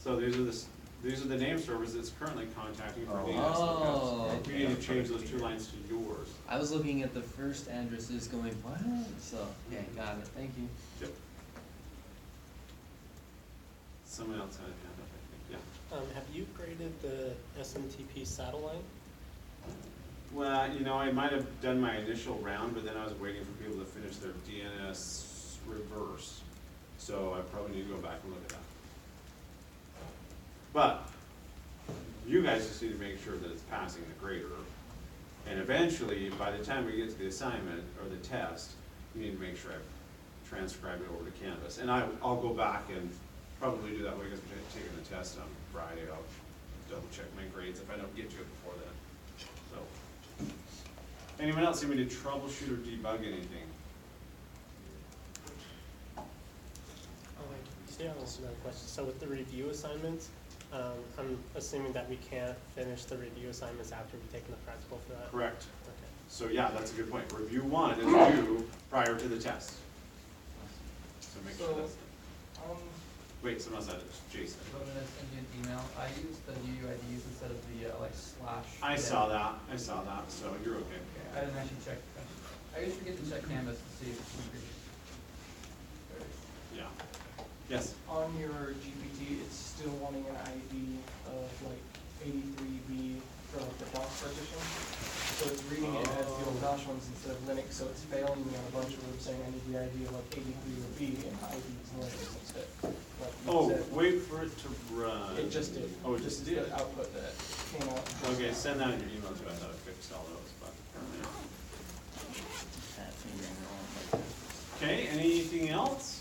So these are the name servers that's currently contacting for DNS Oh, lookups. okay. You need to change those 2 lines to yours. I was looking at the first addresses going, what? So, okay, got it, thank you. Yep. Someone else had a hand up, I think, yeah. Have you graded the SMTP satellite? Well, you know, I might have done my initial round, but then I was waiting for people to finish their DNS reverse. So I probably need to go back and look at that. But you guys just need to make sure that it's passing the grader. And eventually, by the time we get to the assignment or the test, you need to make sure I've transcribed it over to Canvas. And I'll go back and probably do that because we're taking the test on Friday. I'll double check my grades if I don't get to it before then. So, anyone else need me to troubleshoot or debug anything? Yeah, that's another question. So with the review assignments, I'm assuming that we can't finish the review assignments after we've taken the practical for that? Correct. Okay. So yeah, that's a good point. Review 1 is due prior to the test. So make sure that's. Wait, someone else had it. Jason. I'm gonna send you an email. I use the UUIDs instead of the like slash. I saw that. I saw that. So you're okay. Okay, I didn't actually check. I usually forget to check Canvas to see if it's Yeah. Yes. On your GPT, it's still wanting an ID of like 83B for like the DOS partition. So it's reading it as the old DOS ones instead of Linux, so it's failing me on a bunch of them saying I need the ID of like 83 or B and the ID is Linux instead. Like you Oh, said, wait for it to run. it just did. Oh, it just This is did. the output that came out. Okay, send that in your email too. I thought I fixed all those, but apparently not. Okay, anything else?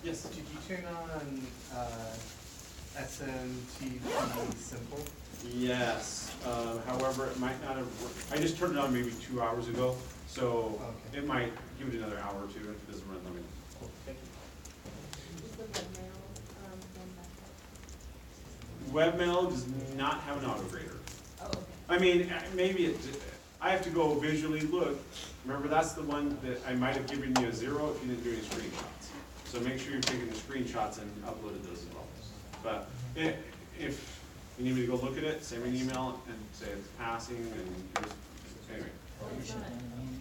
Yes. Did you turn on SMTP simple? Yes. However, it might not have worked. I just turned it on maybe 2 hours ago, so Okay. it might give it another hour or two if it doesn't run. Let me. Thank you. Webmail does not have an autograder. Oh, okay. I mean, maybe it. I have to go visually look. Remember, that's the one that I might have given you a 0 if you didn't do any screenshots. So make sure you're taking the screenshots and uploaded those as well. But if you need me to go look at it, send me an email and say it's passing and anyway. Well, it's not,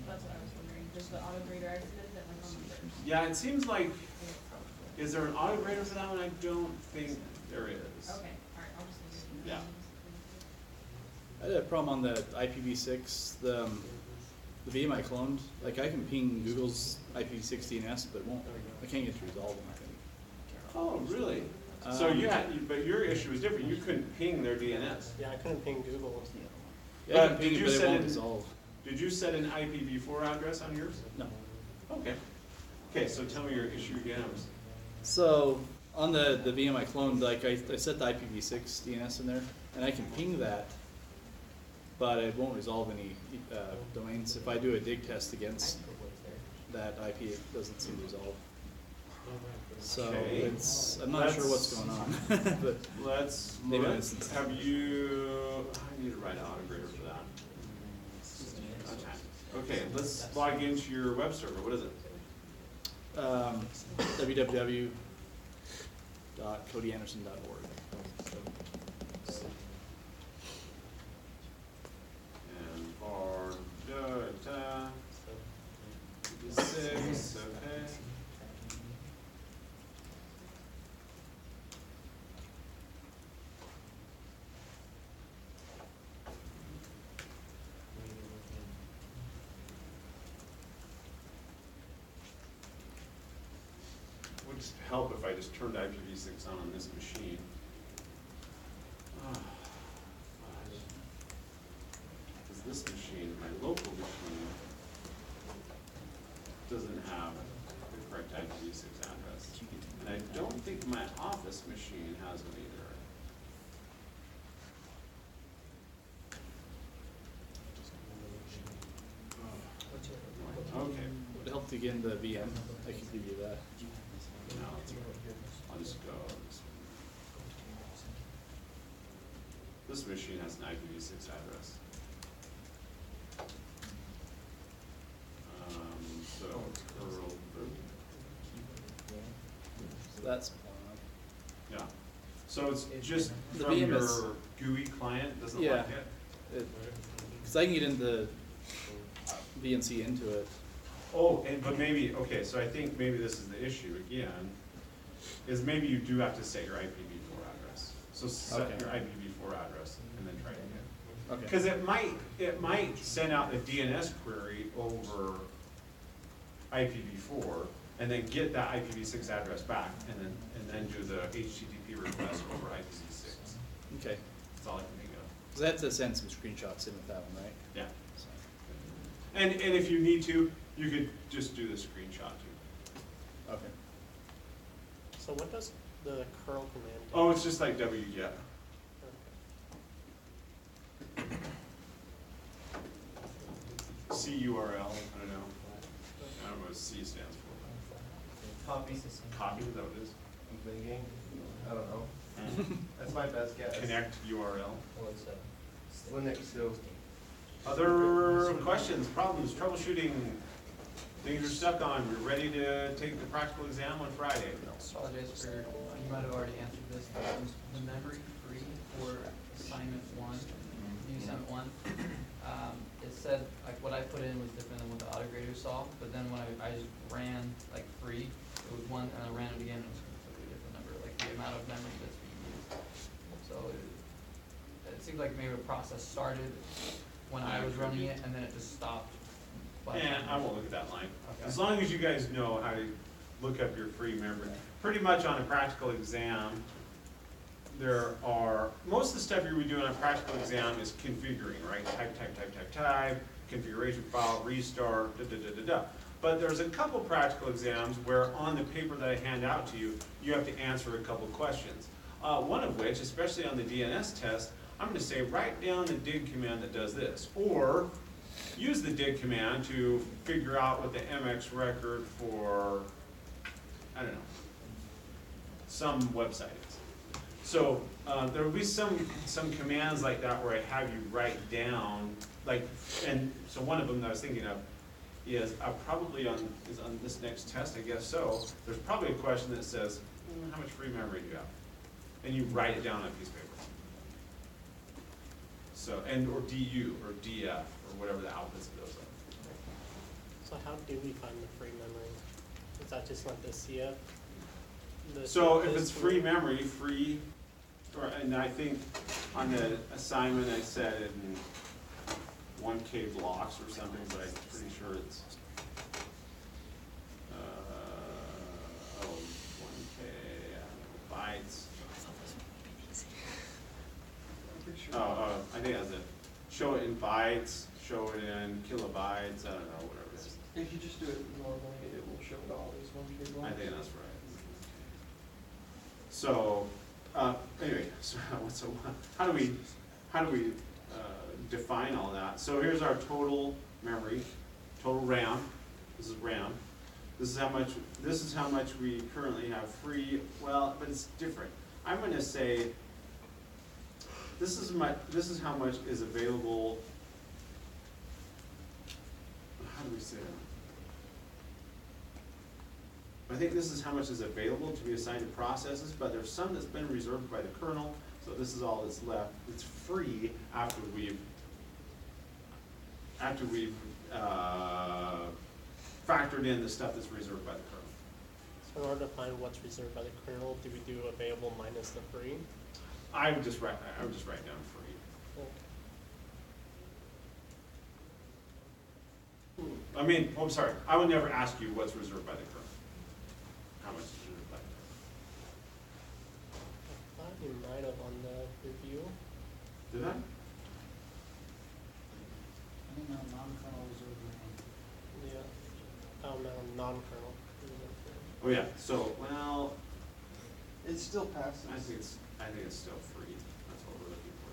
that's what I was wondering, does the auto grader accident that went on the first? Yeah, it seems like, is there an autograder for that one? I don't think there is. Okay, alright, I'll just leave it. Yeah. I had a problem on the IPv6, the VM I cloned. Like I can ping Google's IPv6 DNS, but it won't. I can't get to resolve them. I think. Oh, really? So you had, but your issue was different. You couldn't ping their DNS. Yeah, I couldn't ping Google. Yeah, I can Did ping it, you but it set won't in- resolve. Did you set an IPv4 address on yours? No. Okay. Okay, so tell me your issue again. So on the VM I cloned, like I set the IPv6 DNS in there, and I can ping that, but it won't resolve any domains. If I do a dig test against that IP, it doesn't seem to resolve. So Okay. I'm not sure what's going on, but Let's maybe look. I missed it. Have you, I need to write an autograder for that. Okay, let's log into your web server. What is it? www.codyanderson.org. And for data, 6, okay. Would just help if I just turned IPv6 on this machine. Because this machine, my local machine, doesn't have the correct IPv6 address. And I don't think my office machine has one either. Okay. Would it help to get in the VM? I could give you that. No, I'll just go. This machine has an IPv6 address. So curl. So that's Yeah, so it's just The from your VMS GUI client doesn't Yeah. like it? Because I can get into VNC into it. Oh, but maybe, okay, so I think maybe this is the issue again, is maybe you do have to set your IPv4 address. So set Okay. your IPv4 address and then try it again. Okay. Because it might send out the DNS query over IPv4 and then get that IPv6 address back and then do the HTTP request over IPv6. Okay. That's all I can think of. So I have to send some screenshots in with that one, right? Yeah. So, And if you need to, you could just do the screenshot too. okay. So what does the curl command do? Oh, it's just like wget. CURL, I don't know. I don't know what C stands for. Copy. Copy, is that what it is? Thinking, I don't know. That's my best guess. Connect URL. Linux, so. Other questions, problems, troubleshooting, things you're stuck on, we're ready to take the practical exam on Friday. Apologize for, you might have already answered this, but the memory free for assignment one, you sent one. It said, like, what I put in was different than what the auto grader saw, but then when I just ran, like, free, it was one, and I ran it again, it was a completely different number, like, the amount of memory that's being used. So it seems like maybe the process started when I was running it, and then it just stopped. And I won't look at that line. Okay. As long as you guys know how to look up your free memory. Pretty much on a practical exam, there are, most of the stuff you're doing on a practical exam is configuring, right? Type, configuration file, restart, da. But there's a couple practical exams where on the paper that I hand out to you, you have to answer a couple questions. One of which, especially on the DNS test, I'm gonna say write down the dig command that does this, or use the dig command to figure out what the MX record for, I don't know, some website is. So there will be some commands like that where I have you write down, like, and so one of them that I was thinking of is probably on this next test, I guess so. There's probably a question that says, how much free memory do you have? And you write it down on a piece of paper. So, or DU or DF or whatever the outputs of those are. So how do we find the free memory? Is that just like the CF? So if it's free memory, and I think on the assignment I said in 1K blocks or something, but I'm pretty sure it's, 1K, I don't know, bytes. I think that's it. Show it in bytes, show it in kilobytes, I don't know, whatever it is. If you just do it normally, it will show it all as one big one. I think that's right. So, anyway, so how do we define all that? So here's our total memory, total RAM. This is RAM. This is how much we currently have free. Well, but it's different. I'm going to say this is how much is available. How do we say that? I think this is how much is available to be assigned to processes, but there's some that's been reserved by the kernel, so this is all that's left. It's free after we've factored in the stuff that's reserved by the kernel. So in order to find what's reserved by the kernel, do we do available minus the free? I would just write down free. Okay. I mean, I'm sorry, I would never ask you what's reserved by the kernel. How much is reserved by the I thought you might have on the review. kernel? Did I? I think non-kernel was over. Yeah. Oh, no, non-kernel. Oh yeah, so, well, It still passes. I think it's still free. That's what we're looking for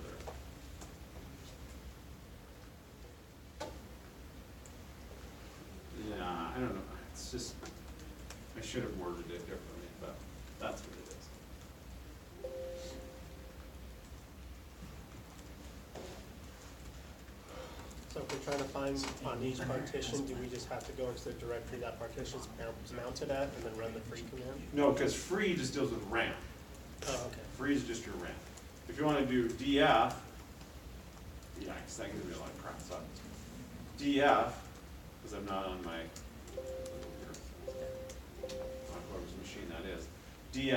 there. Yeah, I don't know. It's just, I should have worded it differently, but that's what it is. So if we're trying to find on each partition, do we just have to go into the directory that partition's mounted at and then run the free command? No, because free just deals with RAM. Oh, okay. Free is just your rent. If you wanna do DF, yeah, 'cause that gives me a lot of crap, so. DF, cause I'm not on my